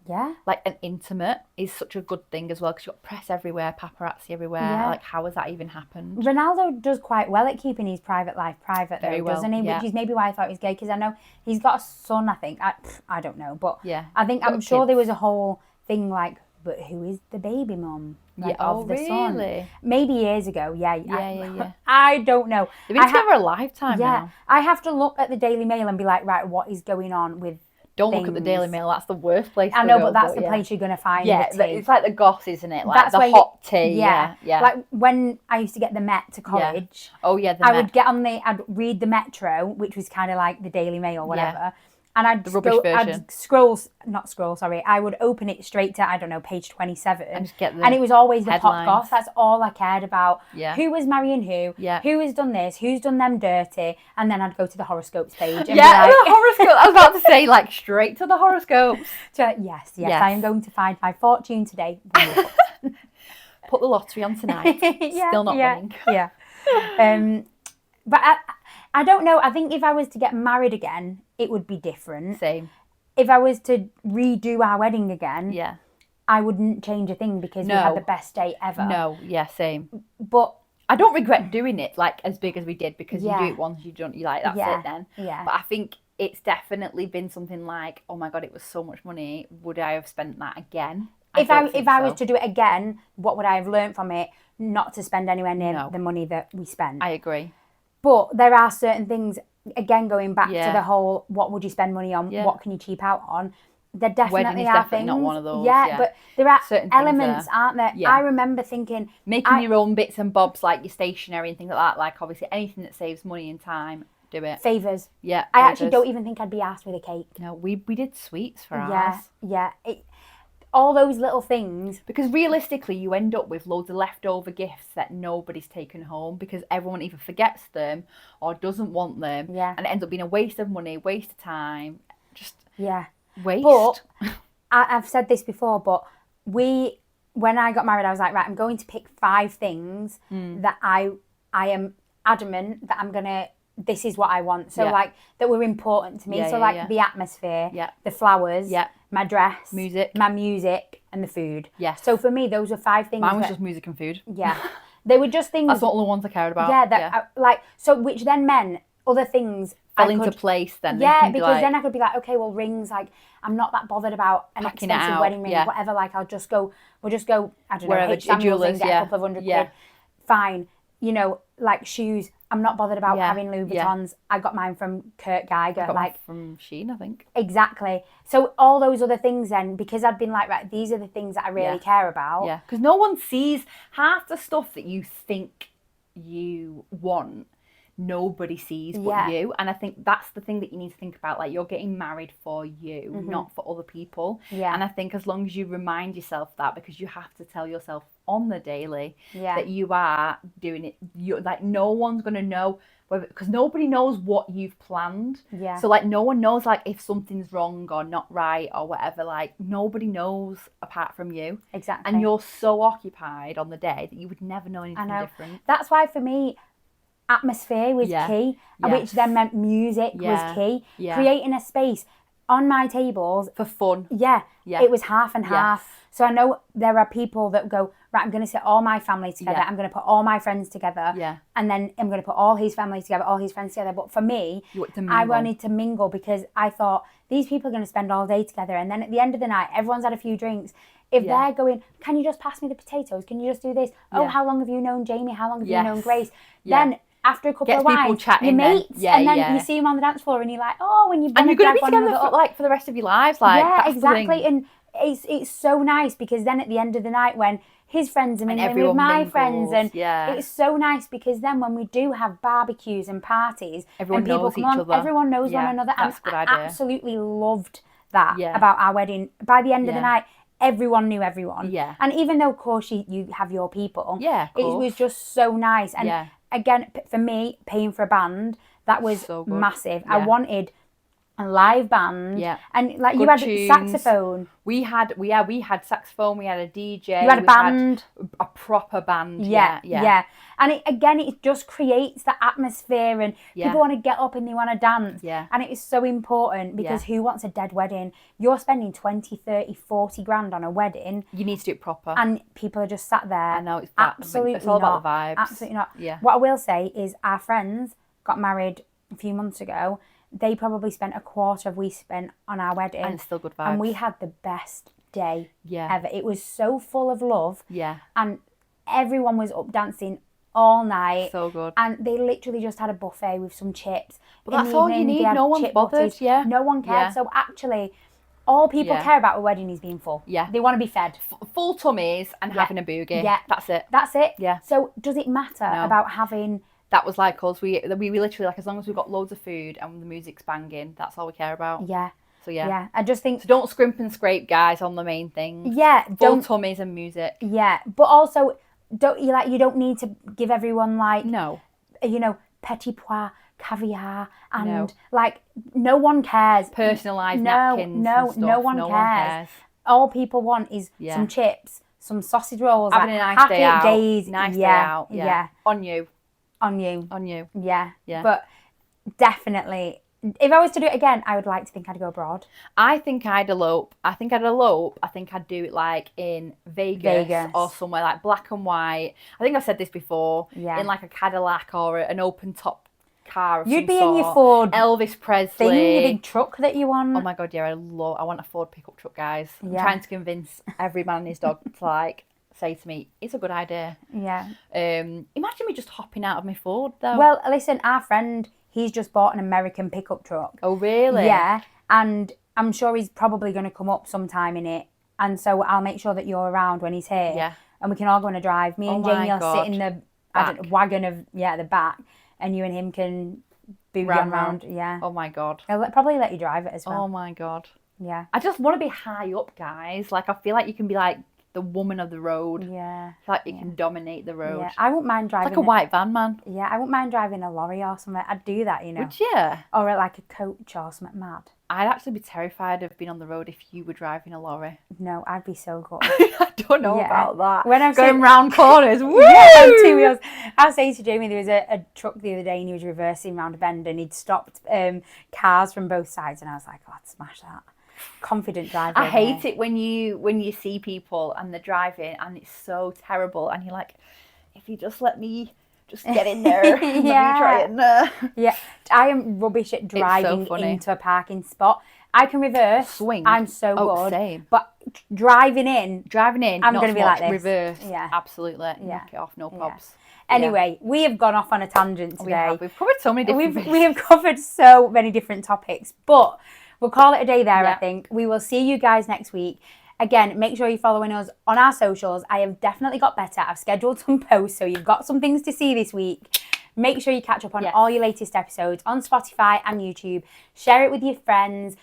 S2: like and intimate, is such a good thing as well, because you've got press everywhere, paparazzi everywhere. Like, how has that even happened?
S1: Ronaldo does quite well at keeping his private life private, though, doesn't he? Which is maybe why I thought he was gay, because I know he's got a son, I think. I don't know, but I'm sure there was a whole thing like, but who is the baby mum of the son? Maybe years ago, I don't know.
S2: They've been together a lifetime now.
S1: I have to look at the Daily Mail and be like, right, what is going on with
S2: Don't look at the Daily Mail, that's the worst place
S1: I know, but that's the place you're going to find the tea.
S2: It's like the goss, isn't it? Like that's the hot tea. Yeah.
S1: Like when I used to get the Met to college, I would get on I'd read the Metro, which was kind of like the Daily Mail or whatever. And I'd I would open it straight to, I don't know, page 27.
S2: And just get
S1: and it was always the
S2: headlines.
S1: pop goss. That's all I cared about. Who was marrying who? Who has done this? Who's done them dirty? And then I'd go to the horoscopes page. And
S2: the horoscope. I was about to say, like, straight to the horoscopes.
S1: Yes, I am going to find my fortune today.
S2: Put the lottery on tonight. Still not winning.
S1: But I don't know. I think if I was to get married again, it would be different.
S2: Same.
S1: If I was to redo our wedding again, I wouldn't change a thing because we had the best day ever.
S2: No, same.
S1: But
S2: I don't regret doing it like as big as we did, because you do it once, you like that's it then.
S1: Yeah.
S2: But I think it's definitely been something like, oh my God, it was so much money. Would I have spent that again?
S1: If I was to do it again, what would I have learned from it? Not to spend anywhere near the money that we spent.
S2: I agree.
S1: But there are certain things, again, going back to the whole, what would you spend money on? What can you cheap out on? There definitely are things.
S2: Not one of those.
S1: But there are
S2: certain
S1: elements, aren't there? I remember thinking...
S2: Making your own bits and bobs, like your stationery and things like that. Like, obviously, anything that saves money and time, do it.
S1: Favours.
S2: Yeah.
S1: I actually don't even think I'd be asked with a cake.
S2: No, we did sweets for ours.
S1: Yeah. All those little things.
S2: Because realistically, you end up with loads of leftover gifts that nobody's taken home because everyone either forgets them or doesn't want them.
S1: Yeah.
S2: And it ends up being a waste of money, waste of time. Just waste.
S1: But I've said this before, but when I got married, I was like, right, I'm going to pick 5 things that I am adamant that this is what I want. So like that were important to me. The atmosphere, the flowers, my dress, my music, and the food.
S2: Yes.
S1: So for me, those were 5 things.
S2: Mine was just music and food.
S1: Yeah. They were just things.
S2: That's not the ones I cared about.
S1: Which then meant other things
S2: fell into place then.
S1: Yeah, because then I could be like, okay, well, rings, like, I'm not that bothered about an expensive wedding ring, whatever, like, we'll just go, I don't know, H. Samuels and get a couple of £100. Fine. you know, like shoes. I'm not bothered about having Louis Vuittons. I got mine from Kurt Geiger.
S2: I got mine from Shein, I think.
S1: Exactly. So all those other things then, because I'd been like, right, these are the things that I really care about.
S2: Yeah, because no one sees half the stuff that you think you want. Nobody sees but you, and I think that's the thing that you need to think about. Like, you're getting married for you, not for other people. And I think as long as you remind yourself that, because you have to tell yourself on the daily that you are doing it, you're like, no one's gonna know whether, because nobody knows what you've planned. So like, no one knows like if something's wrong or not right or whatever. Like, nobody knows apart from you.
S1: Exactly.
S2: And you're so occupied on the day that you would never know anything different.
S1: That's why for me, atmosphere was key, which then meant music was key. Creating a space on my tables
S2: for fun.
S1: It was half and half. So I know there are people that go, right, I'm going to sit all my family together. I'm going to put all my friends together. And then I'm going to put all his family together, all his friends together. But for me, I wanted to mingle, because I thought, these people are going to spend all day together. And then at the end of the night, everyone's had a few drinks. If they're going, can you just pass me the potatoes? Can you just do this? Oh, how long have you known Jamie? How long have you known Grace? Then after a couple of wines, you're mates, and then you see him on the dance floor, and you're like, oh, when you've been,
S2: and you're going to be together for the rest of your lives, like, that's
S1: exactly. And it's so nice, because then at the end of the night, when his friends are mingling with my friends, and it's so nice, because then when we do have barbecues and parties,
S2: everyone
S1: and people
S2: knows
S1: come
S2: each
S1: on,
S2: other.
S1: Everyone knows one another.
S2: That's a good idea.
S1: I absolutely loved that about our wedding. By the end of the night, everyone knew everyone. And even though, of course, you have your people, it was just so nice. And again, for me, paying for a band, that was so massive. I wanted a live band, and like, you had tunes. Saxophone.
S2: We had saxophone. We had a DJ.
S1: You had a band,
S2: a proper band.
S1: And it just creates the atmosphere, and people want to get up and they want to dance. And it is so important, because who wants a dead wedding? You're spending 20, 30, 40 grand on a wedding.
S2: You need to do it proper.
S1: And people are just sat there.
S2: I know, it's
S1: absolutely
S2: it's all about the vibes.
S1: Absolutely not. What I will say is, our friends got married a few months ago. They probably spent a quarter of we spent on our wedding.
S2: And it's still good vibes.
S1: And we had the best day ever. It was so full of love. And everyone was up dancing all night.
S2: So good.
S1: And they literally just had a buffet with some chips.
S2: But that's all you need. No one's bothered.
S1: No one cared. So actually, all people care about a wedding is being full. They want to be fed.
S2: Full tummies and having a boogie. That's it.
S1: That's it. So does it matter about having...
S2: That was like us. We literally, like, as long as we've got loads of food and the music's banging, that's all we care about. So I just think, so don't scrimp and scrape, guys, on the main things. Full tummies and music.
S1: But also, you don't need to give everyone, like, petit pois, caviar, and like, no one cares.
S2: Personalised napkins.
S1: No one cares. All people want is some chips, some sausage rolls,
S2: having a nice day out.
S1: Nice day out.
S2: On you.
S1: But definitely, if I was to do it again, I would like to think I'd go abroad.
S2: I think I'd elope. I think I'd do it like in Vegas or somewhere like black and white. I think I've said this before. In like a Cadillac or an open top car of
S1: You'd be
S2: some
S1: in your Ford
S2: Elvis Presley
S1: thing, your big truck that you want.
S2: Oh my god, I want a Ford pickup truck, guys. I'm trying to convince every man and his dog to like say to me, it's a good idea. Imagine me just hopping out of my Ford though.
S1: Well, listen, our friend, he's just bought an American pickup truck.
S2: Oh really?
S1: Yeah, and I'm sure he's probably going to come up sometime in it, and so I'll make sure that you're around when he's here, and we can all go on a drive. Me and Jamie will sit in the wagon of the back, and you and him can boogie around.
S2: Oh my god.
S1: He'll probably let you drive it as well.
S2: Oh my god.
S1: Yeah.
S2: I just want to be high up, guys. Like, I feel like you can be like the woman of the road. Like, you can dominate the road.
S1: I wouldn't mind driving.
S2: It's like a white van, man.
S1: I wouldn't mind driving a lorry or something. I'd do that,
S2: Would you?
S1: Or like a coach or something mad.
S2: I'd actually be terrified of being on the road if you were driving a lorry.
S1: No, I'd be so good.
S2: I don't know about that.
S1: When I'm
S2: going round corners, woo!
S1: On 2 wheels. I was saying to Jamie, there was a truck the other day and he was reversing round a bend and he'd stopped cars from both sides, and I was like, oh, I'd smash that. Confident driver.
S2: I hate it when you see people and they're driving and it's so terrible, and you're like, if you just let me just get in there, let me try it.
S1: I am rubbish at driving into a parking spot. I can reverse.
S2: Swing.
S1: I'm so good.
S2: Same.
S1: But driving in,
S2: I'm
S1: going to be like this.
S2: Reverse. Yeah. Absolutely.
S1: Yeah.
S2: Knock it off. No probs.
S1: Anyway, we have gone off on a tangent today.
S2: We've covered so many different things.
S1: We have covered so many different topics, but we'll call it a day there, I think. We will see you guys next week. Again, make sure you're following us on our socials. I have definitely got better. I've scheduled some posts, so you've got some things to see this week. Make sure you catch up on all your latest episodes on Spotify and YouTube. Share it with your friends.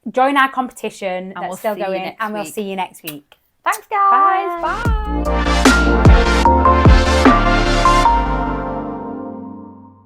S1: Join our competition that's still going. And we'll see you next week.
S2: Thanks, guys.
S1: Bye.